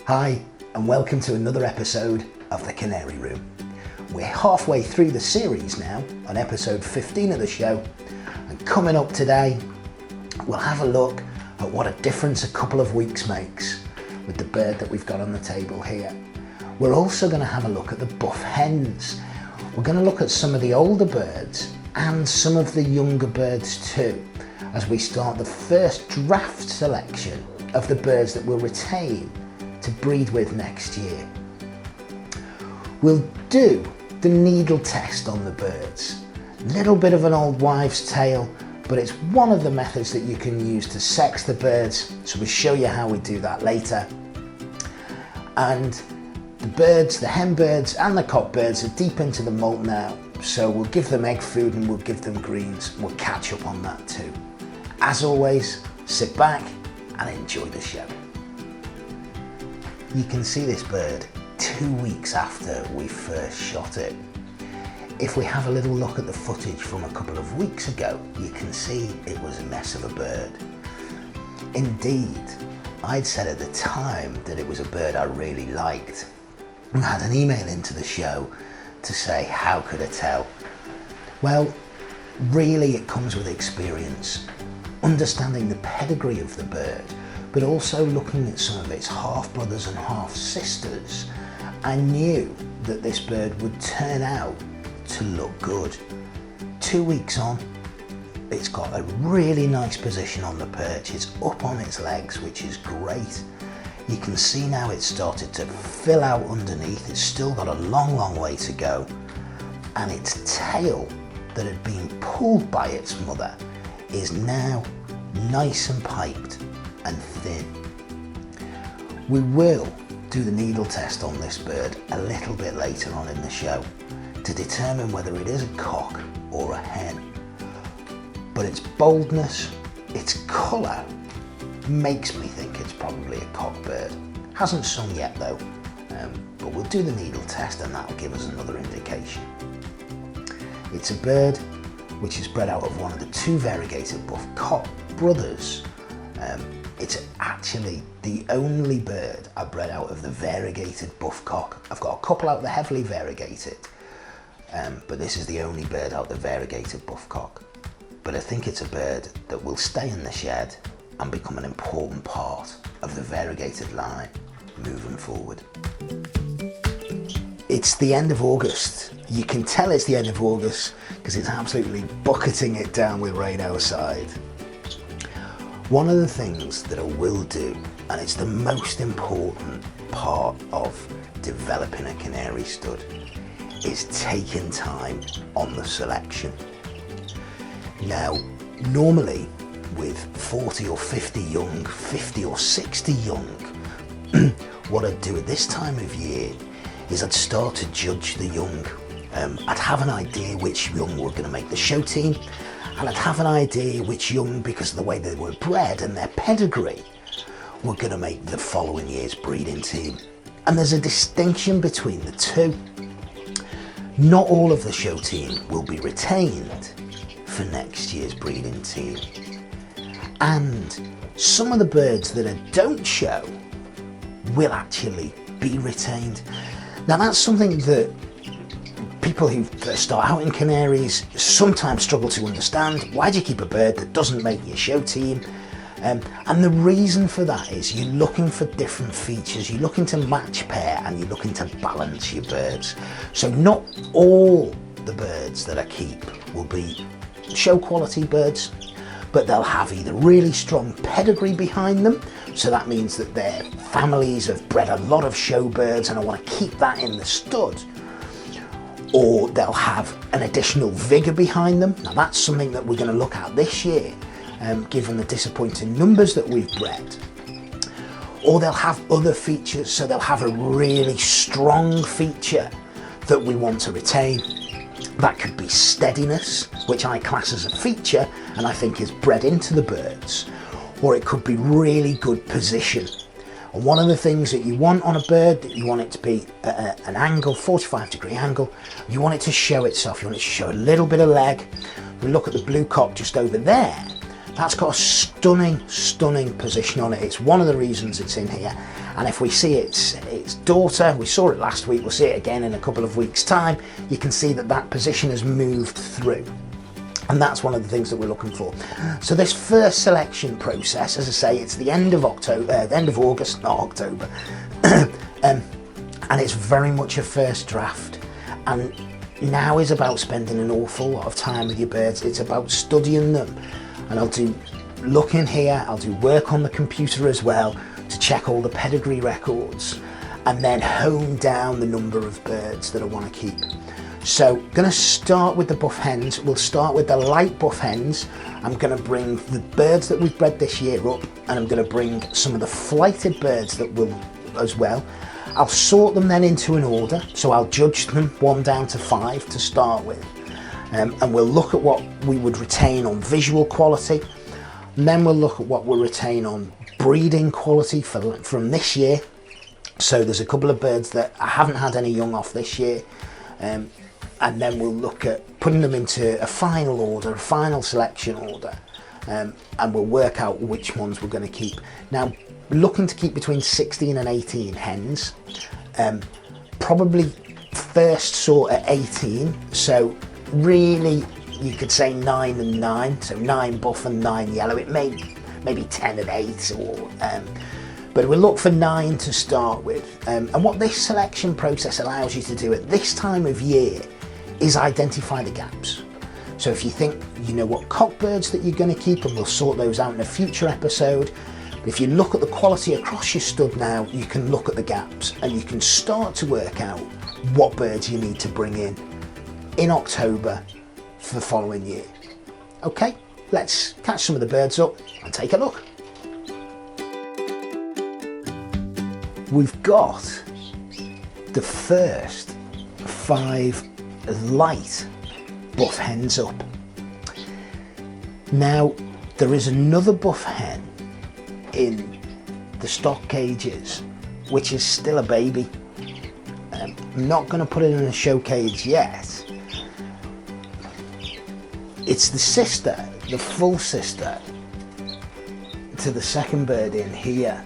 Hi, and welcome to another episode of the Canary Room. We're halfway through the series now, on episode 15 of the show, and coming up today, we'll have a look at what a difference a couple of weeks makes with the bird that we've got on the table here. We're also going to have a look at the buff hens. We're going to look at some of the older birds and some of the younger birds too, as we start the first draft selection of the birds that we'll retain to breed with next year. We'll do the needle test on the birds. Little bit of an old wives' tale, but it's one of the methods that you can use to sex the birds, so we'll show you how we do that later. And the birds, the hen birds and the cock birds are deep into the molt now, so we'll give them egg food and we'll give them greens. We'll catch up on that too. As always, sit back and enjoy the show. You can see this bird 2 weeks after we first shot it. If we have a little look at the footage from a couple of weeks ago, you can see it was a mess of a bird. Indeed, I'd said at the time that it was a bird I really liked. I had an email into the show to say, how could I tell? Well, really it comes with experience, understanding the pedigree of the bird, but also looking at some of its half brothers and half sisters. I knew that this bird would turn out to look good. 2 weeks on, it's got a really nice position on the perch. It's up on its legs, which is great. You can see now it's started to fill out underneath. It's still got a long way to go. And its tail that had been pulled by its mother is now nice and piped and thin. We will do the needle test on this bird a little bit later on in the show to determine whether it is a cock or a hen. But its boldness, its colour, makes me think it's probably a cock bird. Hasn't sung yet though, but we'll do the needle test and that'll give us another indication. It's a bird which is bred out of one of the two variegated buff cock brothers. It's actually the only bird I bred out of the variegated buff cock. I've got a couple out of the heavily variegated, but this is the only bird out of the variegated buff cock. But I think it's a bird that will stay in the shed and become an important part of the variegated line moving forward. It's the end of August. You can tell it's the end of August because it's absolutely bucketing it down with rain outside. One of the things that I will do, and it's the most important part of developing a canary stud, is taking time on the selection. Now, normally with 40 or 50 young, 50 or 60 young, what I'd do at this time of year is I'd start to judge the young. I'd have an idea which young were going to make the show team, and I'd have an idea which young, because of the way they were bred and their pedigree, were going to make the following year's breeding team. And there's a distinction between the two. Not all of the show team will be retained for next year's breeding team. And some of the birds that don't show will actually be retained. Now that's something that people who first start out in canaries sometimes struggle to understand. Why do you keep a bird that doesn't make your show team? And the reason for that is you're looking for different features. You're looking to match pair and you're looking to balance your birds. So not all the birds that I keep will be show quality birds, but they'll have either really strong pedigree behind them, so that means that their families have bred a lot of show birds and I want to keep that in the stud, or they'll have an additional vigour behind them. Now that's something that we're going to look at this year, given the disappointing numbers that we've bred. Or they'll have other features, so they'll have a really strong feature that we want to retain. That could be steadiness, which I class as a feature and I think is bred into the birds, or it could be really good position. And one of the things that you want on a bird, that you want it to be at an angle, 45-degree angle, you want it to show itself, you want it to show a little bit of leg. We look at the blue cock just over there. That's got a stunning position on it. It's one of the reasons it's in here. And if we see its daughter, we saw it last week, we'll see it again in a couple of weeks' time, you can see that that position has moved through. And that's one of the things that we're looking for. So this first selection process, as I say, it's the end of August, not October, and it's very much a first draft. And now is about spending an awful lot of time with your birds. It's about studying them. And I'll do look in here, I'll do work on the computer as well to check all the pedigree records and then hone down the number of birds that I want to keep. So going to start with the buff hens. We'll start with the light buff hens. I'm going to bring the birds that we've bred this year up, and I'm going to bring some of the flighted birds that will as well. I'll sort them then into an order, so I'll judge them 1 down to 5 to start with, and we'll look at what we would retain on visual quality, and then we'll look at what we'll retain on breeding quality from this year. So there's a couple of birds that I haven't had any young off this year, and then we'll look at putting them into a final order, a final selection order, and we'll work out which ones we're going to keep. Now, looking to keep between 16 and 18 hens, probably first sort at 18, so really you could say 9 and 9, so 9 buff and 9 yellow. It may maybe 10 and 8, or but we'll look for 9 to start with. And what this selection process allows you to do at this time of year is identify the gaps. So if you think you know what cockbirds that you're going to keep, and we'll sort those out in a future episode, but if you look at the quality across your stud now, you can look at the gaps and you can start to work out what birds you need to bring in October for the following year. Okay, let's catch some of the birds up and take a look. We've got the first 5 light buff hens up. Now, there is another buff hen in the stock cages, which is still a baby. I'm not going to put it in a show cage yet. It's the sister, the full sister, to the second bird in here.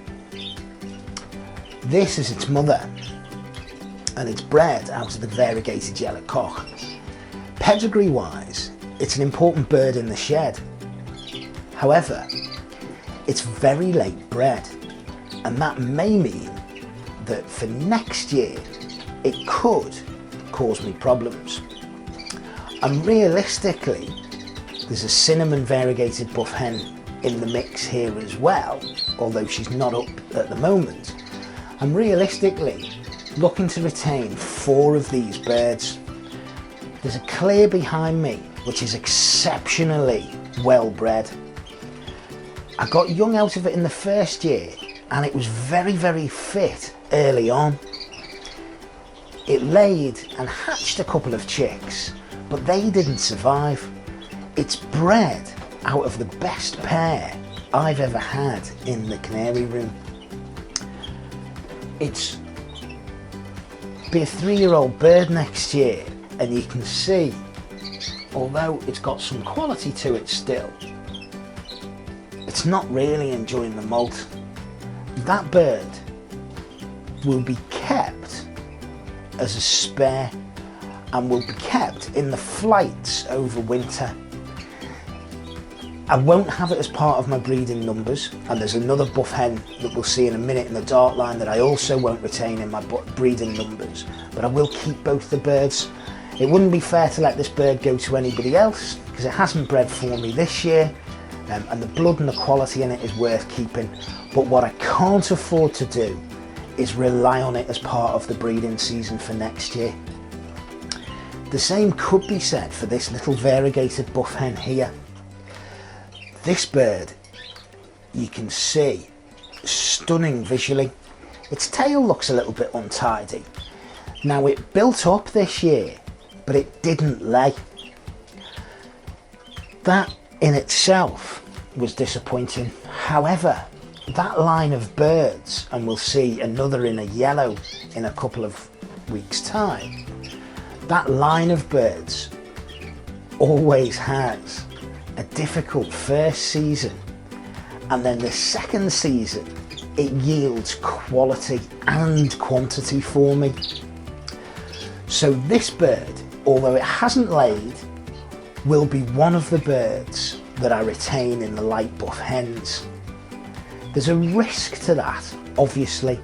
This is its mother, and it's bred out of the variegated yellow cock. Pedigree wise, it's an important bird in the shed. However, it's very late bred, and that may mean that for next year it could cause me problems. And realistically, there's a cinnamon variegated buff hen in the mix here as well, although she's not up at the moment. I'm realistically looking to retain 4 of these birds. There's a clear behind me which is exceptionally well bred. I got young out of it in the first year and it was very, very fit early on. It laid and hatched a couple of chicks, but they didn't survive. It's bred out of the best pair I've ever had in the canary room. It's be a 3-year-old bird next year, and you can see, although it's got some quality to it still, it's not really enjoying the molt. That bird will be kept as a spare and will be kept in the flights over winter. I won't have it as part of my breeding numbers, and there's another buff hen that we'll see in a minute in the dark line that I also won't retain in my breeding numbers, but I will keep both the birds. It wouldn't be fair to let this bird go to anybody else because it hasn't bred for me this year, and the blood and the quality in it is worth keeping. But what I can't afford to do is rely on it as part of the breeding season for next year. The same could be said for this little variegated buff hen here. This bird, you can see, stunning visually. Its tail looks a little bit untidy. Now, it built up this year, but it didn't lay. That in itself was disappointing. However, that line of birds, and we'll see another in a yellow in a couple of weeks' time, that line of birds always has a difficult first season, and then the second season it yields quality and quantity for me. So this bird, although it hasn't laid, will be one of the birds that I retain in the light buff hens. There's a risk to that, obviously,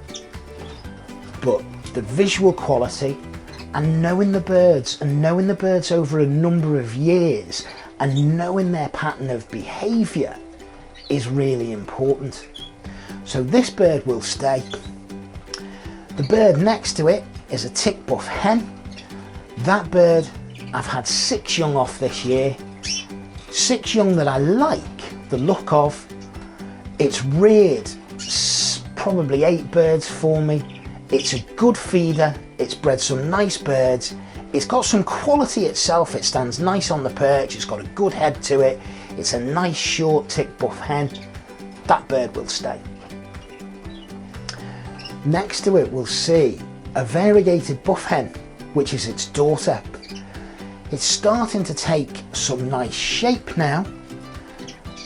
but the visual quality and knowing the birds over a number of years and knowing their pattern of behaviour is really important. So this bird will stay. The bird next to it is a tick buff hen. That bird I've had 6 young off this year. 6 young that I like the look of. It's reared probably 8 birds for me. It's a good feeder. It's bred some nice birds. It's got some quality itself. It stands nice on the perch. It's got a good head to it. It's a nice short tick buff hen. That bird will stay. Next to it we'll see a variegated buff hen, which is its daughter. It's starting to take some nice shape now,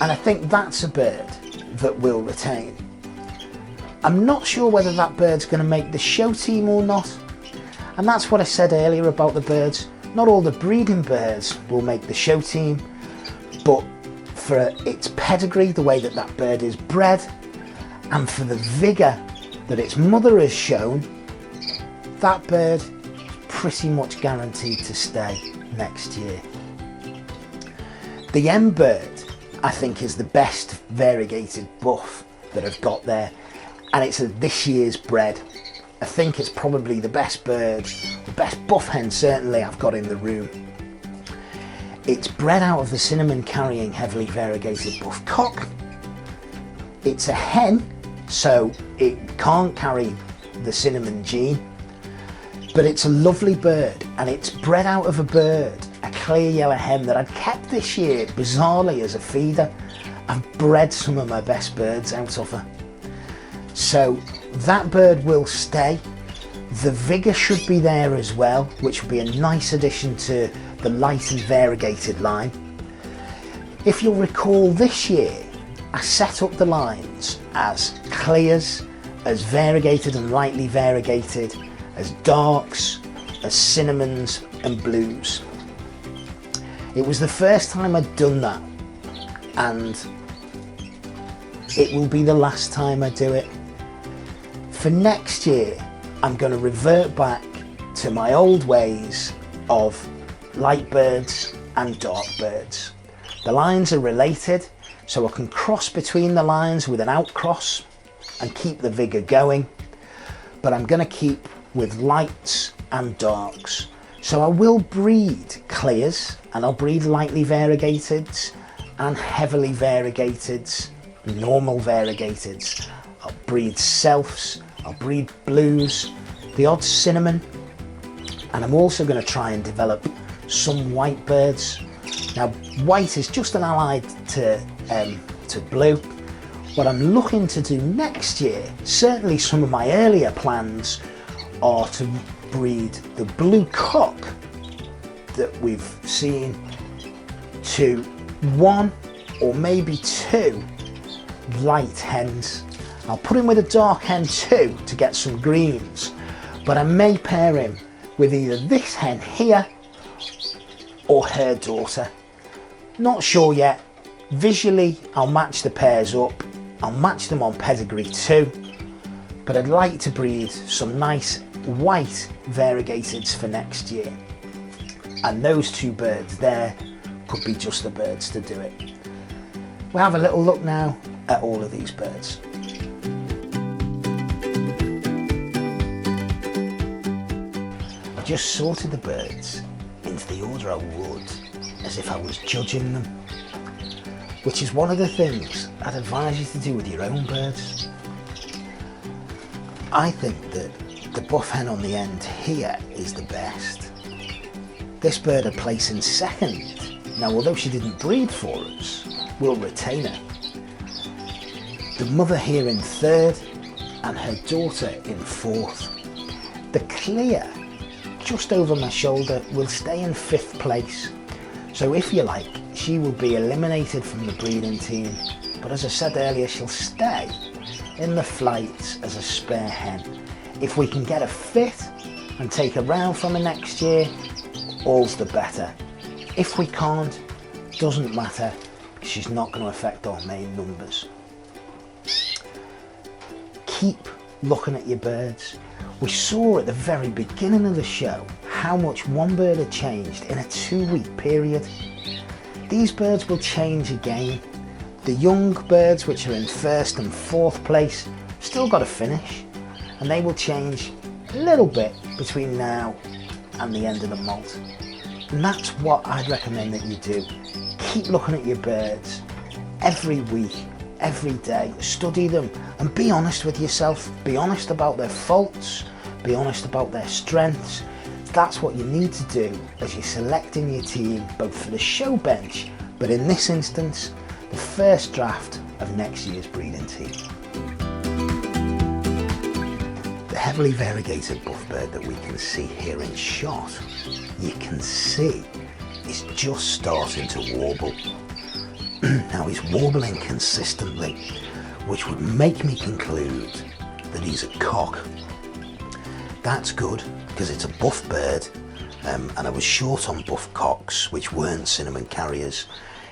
and I think that's a bird that will retain. I'm not sure whether that bird's going to make the show team or not, and that's what I said earlier about the birds. Not all the breeding birds will make the show team, but for its pedigree, the way that that bird is bred, and for the vigour that its mother has shown, that bird pretty much guaranteed to stay next year. The M bird, I think, is the best variegated buff that I've got there, and it's this year's bred. I think it's probably the best bird, the best buff hen certainly I've got in the room. It's bred out of the cinnamon carrying heavily variegated buff cock. It's a hen, so it can't carry the cinnamon gene, but it's a lovely bird, and it's bred out of a bird, a clear yellow hen that I'd kept this year bizarrely as a feeder. I've bred some of my best birds out of her. So that bird will stay. The vigour should be there as well, which will be a nice addition to the light and variegated line. If you'll recall, this year I set up the lines as clears, as variegated and lightly variegated, as darks, as cinnamons and blues. It was the first time I'd done that, and it will be the last time I do it. For next year, I'm going to revert back to my old ways of light birds and dark birds. The lines are related, so I can cross between the lines with an outcross and keep the vigour going, but I'm going to keep with lights and darks. So I will breed clears, and I'll breed lightly variegateds and heavily variegateds, normal variegateds. I'll breed selfs, I'll breed blues, the odd cinnamon, and I'm also going to try and develop some white birds. Now, white is just an ally to blue. What I'm looking to do next year, certainly some of my earlier plans, are to breed the blue cock that we've seen to 1 or maybe 2 light hens. I'll put him with a dark hen too to get some greens, but I may pair him with either this hen here or her daughter. Not sure yet. Visually I'll match the pairs up, I'll match them on pedigree too, but I'd like to breed some nice white variegateds for next year, and those 2 birds there could be just the birds to do it. We'll have a little look now at all of these birds. I just sorted the birds into the order I would, as if I was judging them, which is one of the things I'd advise you to do with your own birds. I think that the buff hen on the end here is the best. This bird I place in second. Now, although she didn't breed for us, we'll retain her. The mother here in third and her daughter in fourth. The clear just over my shoulder will stay in 5th place. So if you like, she will be eliminated from the breeding team, but as I said earlier, she'll stay in the flight as a spare hen. If we can get her fit and take her round from her next year, all's the better. If we can't, doesn't matter, she's not going to affect our main numbers. Keep looking at your birds. We saw at the very beginning of the show how much one bird had changed in a 2-week period. These birds will change again. The young birds, which are in 1st and 4th place, still got to finish, and they will change a little bit between now and the end of the molt. And that's what I'd recommend that you do. Keep looking at your birds every week, every day. Study them and be honest with yourself. Be honest about their faults, be honest about their strengths. That's what you need to do as you're selecting your team, both for the show bench, but in this instance, the first draft of next year's breeding team. The heavily variegated buff bird that we can see here in shot, you can see is just starting to warble. Now he's warbling consistently, which would make me conclude that he's a cock. That's good, because it's a buff bird, and I was short on buff cocks, which weren't cinnamon carriers.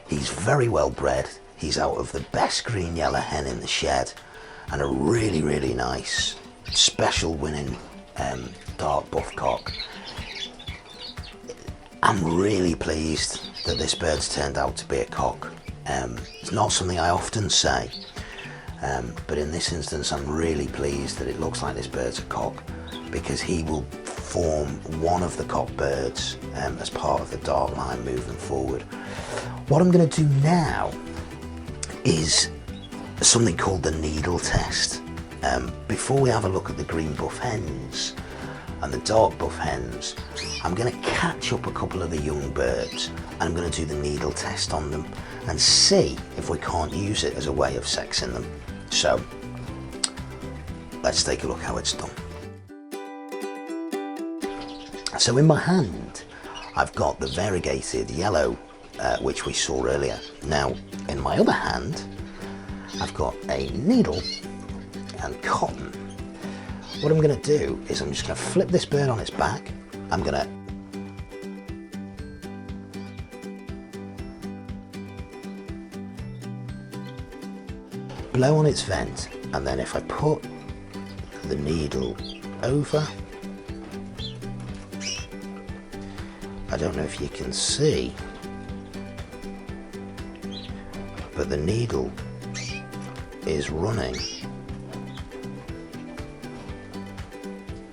He's very well bred. He's out of the best green yellow hen in the shed, and a really, really nice, special winning dark buff cock. I'm really pleased that this bird's turned out to be a cock. It's not something I often say, but in this instance I'm really pleased that it looks like this bird's a cock, because he will form one of the cock birds as part of the dark line moving forward. What I'm going to do now is something called the needle test. Before we have a look at the green buff hens and the dark buff hens, I'm going to catch up a couple of the young birds and I'm going to do the needle test on them and see if we can't use it as a way of sexing them. So let's take a look how it's done. So in my hand I've got the variegated yellow, which we saw earlier. Now in my other hand I've got a needle and cotton. What I'm going to do is I'm just going to flip this bird on its back. I'm going to blow on its vent, and then if I put the needle over, I don't know if you can see, but the needle is running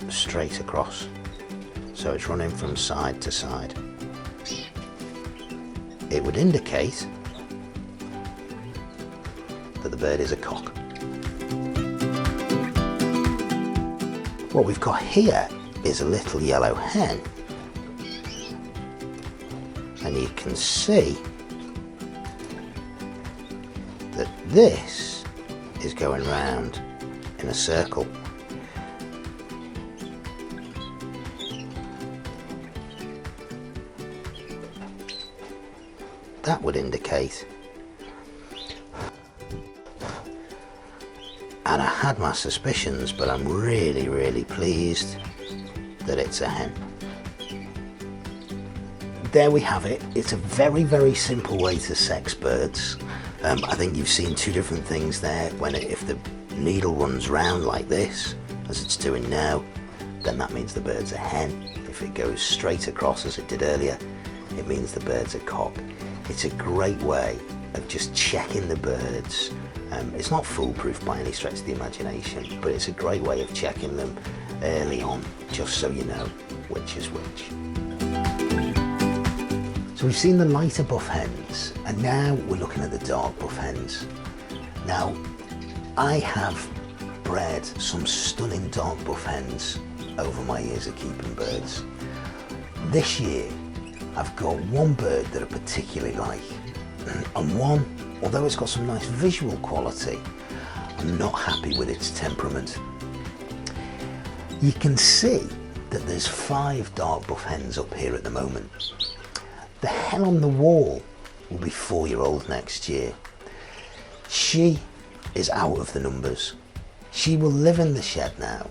straight across, so it's running from side to side. It would indicate that the bird is a cock. What we've got here is a little yellow hen, and you can see that this is going round in a circle. That would indicate, and I had my suspicions, but I'm really, really pleased that it's a hen. There we have it. It's a very, very simple way to sex birds. I think you've seen two different things there. If the needle runs round like this, as it's doing now, then that means the bird's a hen. If it goes straight across as it did earlier, it means the bird's a cock. It's a great way of just checking the birds. It's not foolproof by any stretch of the imagination, but it's a great way of checking them early on, just so you know which is which. So we've seen the lighter buff hens, and now we're looking at the dark buff hens. Now, I have bred some stunning dark buff hens over my years of keeping birds. This year, I've got one bird that I particularly like, and one, although it's got some nice visual quality, I'm not happy with its temperament. You can see that there's 5 dark buff hens up here at the moment. The hen on the wall will be 4-year-old next year. She is out of the numbers. She will live in the shed now.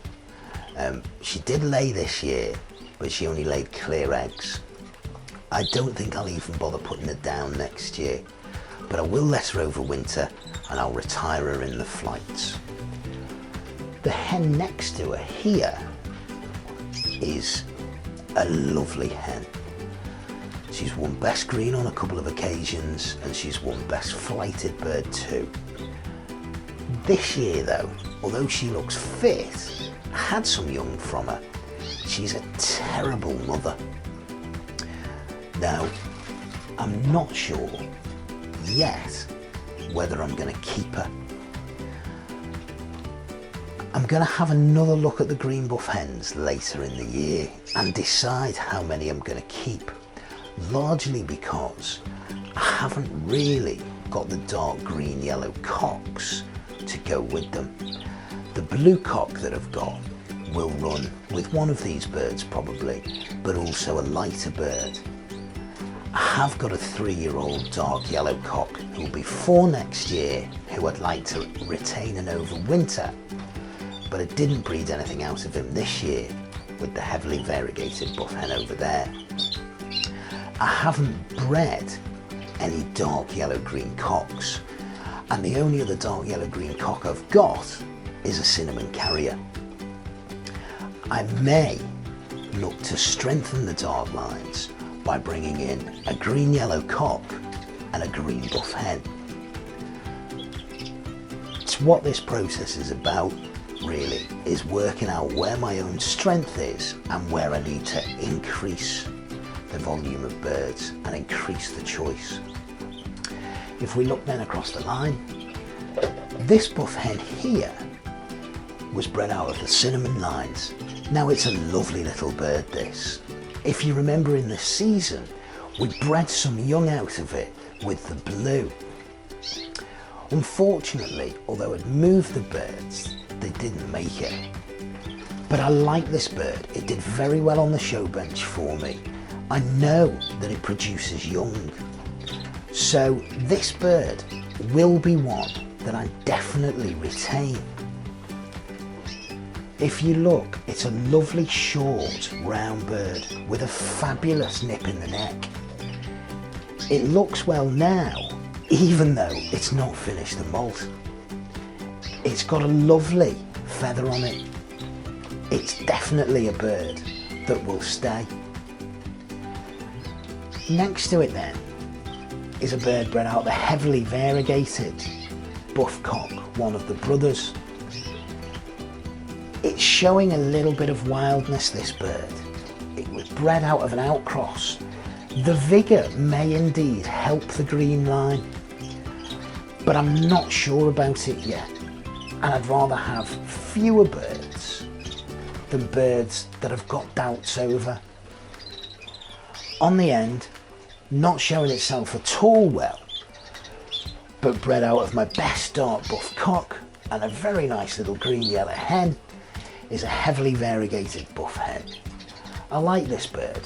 She did lay this year, but she only laid clear eggs. I don't think I'll even bother putting her down next year, but I will let her overwinter and I'll retire her in the flights. The hen next to her here is a lovely hen. She's won Best Green on a couple of occasions and she's won Best Flighted Bird too. This year though, although she looks fit, I had some young from her. She's a terrible mother. Now, I'm not sure yet whether I'm going to keep her. I'm going to have another look at the green buff hens later in the year and decide how many I'm going to keep, largely because I haven't really got the dark green yellow cocks to go with them. The blue cock that I've got will run with one of these birds probably, but also a lighter bird. I have got a 3-year-old dark yellow cock who will be 4 next year, who I'd like to retain and overwinter, but I didn't breed anything out of him this year with the heavily variegated buff hen over there. I haven't bred any dark yellow-green cocks, and the only other dark yellow-green cock I've got is a cinnamon carrier. I may look to strengthen the dark lines by bringing in a green yellow cock and a green buff hen. It's what this process is about really, is working out where my own strength is and where I need to increase the volume of birds and increase the choice. If we look then across the line, this buff hen here was bred out of the cinnamon lines. Now it's a lovely little bird this. If you remember in the season, we bred some young out of it with the blue. Unfortunately, although I'd moved the birds, they didn't make it. But I like this bird. It did very well on the show bench for me. I know that it produces young. So this bird will be one that I definitely retain. If you look, it's a lovely short round bird with a fabulous nip in the neck. It looks well now, even though it's not finished the molt. It's got a lovely feather on it. It's definitely a bird that will stay. Next to it then is a bird bred out of the heavily variegated buff cock, one of the brothers. It's showing a little bit of wildness, this bird. It was bred out of an outcross. The vigour may indeed help the green line, but I'm not sure about it yet. And I'd rather have fewer birds than birds that I've got doubts over. On the end, not showing itself at all well, but bred out of my best dark buff cock and a very nice little green yellow hen, is a heavily variegated buff hen. I like this bird.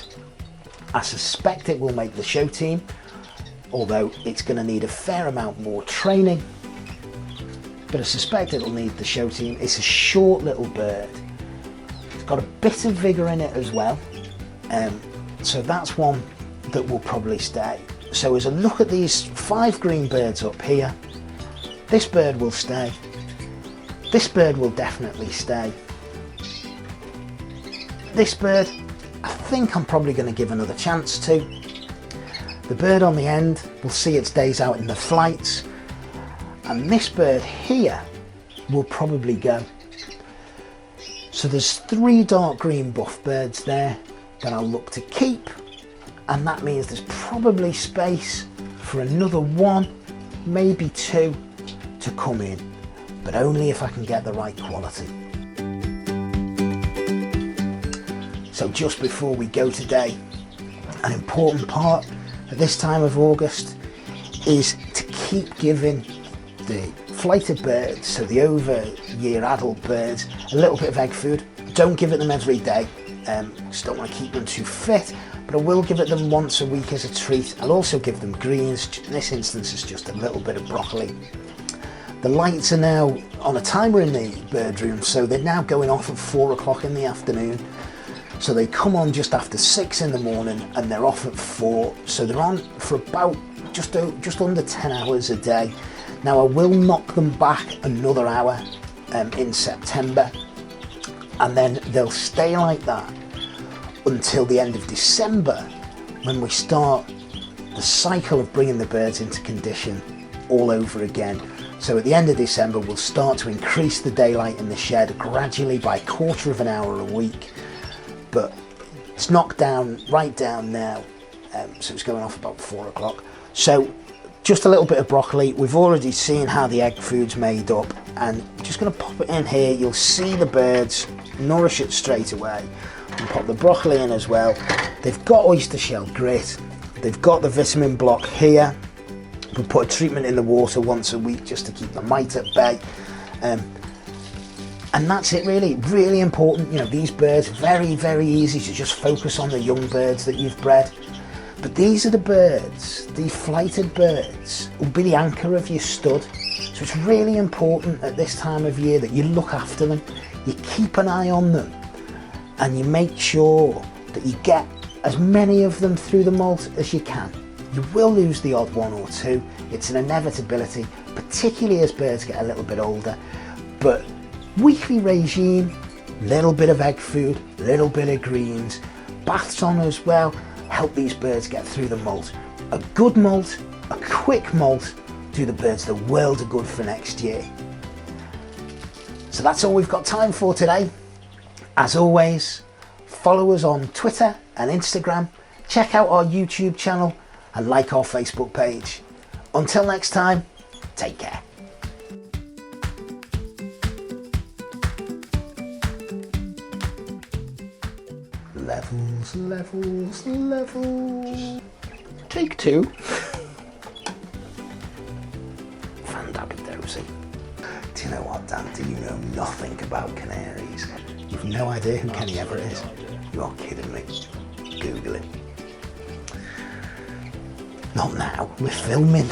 I suspect it will make the show team, although it's going to need a fair amount more training, but I suspect it'll need the show team. It's a short little bird. It's got a bit of vigour in it as well, so that's one that will probably stay. So as I look at these 5 green birds up here, this bird will stay. This bird will definitely stay. This bird, I think I'm probably going to give another chance to. The bird on the end will see its days out in the flights, and this bird here will probably go. So there's 3 dark green buff birds there that I'll look to keep, and that means there's probably space for another 1, maybe 2 to come in, but only if I can get the right quality. So just before we go today, an important part at this time of August is to keep giving the flighted birds, so the over year adult birds, a little bit of egg food. Don't give it them every day. Just don't want to keep them too fit, but I will give it them once a week as a treat. I'll also give them greens. In this instance, it's just a little bit of broccoli. The lights are now on a timer in the bird room, so they're now going off at 4 o'clock in the afternoon. So they come on just after 6 in the morning and they're off at 4. So they're on for about just under 10 hours a day. Now I will knock them back another hour in September, and then they'll stay like that until the end of December, when we start the cycle of bringing the birds into condition all over again. So at the end of December, we'll start to increase the daylight in the shed gradually by 1/4 of an hour a week, but it's knocked down right down now, so it's going off about 4 o'clock. So just a little bit of broccoli. We've already seen how the egg food's made up, and I'm just going to pop it in here. You'll see the birds nourish it straight away. And pop the broccoli in as well. They've got oyster shell grit, they've got the vitamin block here. We put a treatment in the water once a week just to keep the mite at bay, and that's it really. Really important, you know, these birds, very easy to just focus on the young birds that you've bred, but these are the birds, these flighted birds, will be the anchor of your stud. So it's really important at this time of year that you look after them, you keep an eye on them, and you make sure that you get as many of them through the molt as you can. You will lose the odd one or two, it's an inevitability, particularly as birds get a little bit older, but weekly regime, little bit of egg food, little bit of greens, baths on as well, help these birds get through the molt. A good molt, a quick molt, do the birds the world of good for next year. So that's all we've got time for today. As always, follow us on Twitter and Instagram, check out our YouTube channel, and like our Facebook page. Until next time, take care. Levels, levels, levels. Take 2. Fandabidosi. Do you know what, Dan? Do you know nothing about canaries? You've no idea who Kenny Everett is? You are kidding me. Google it. Not now, we're filming.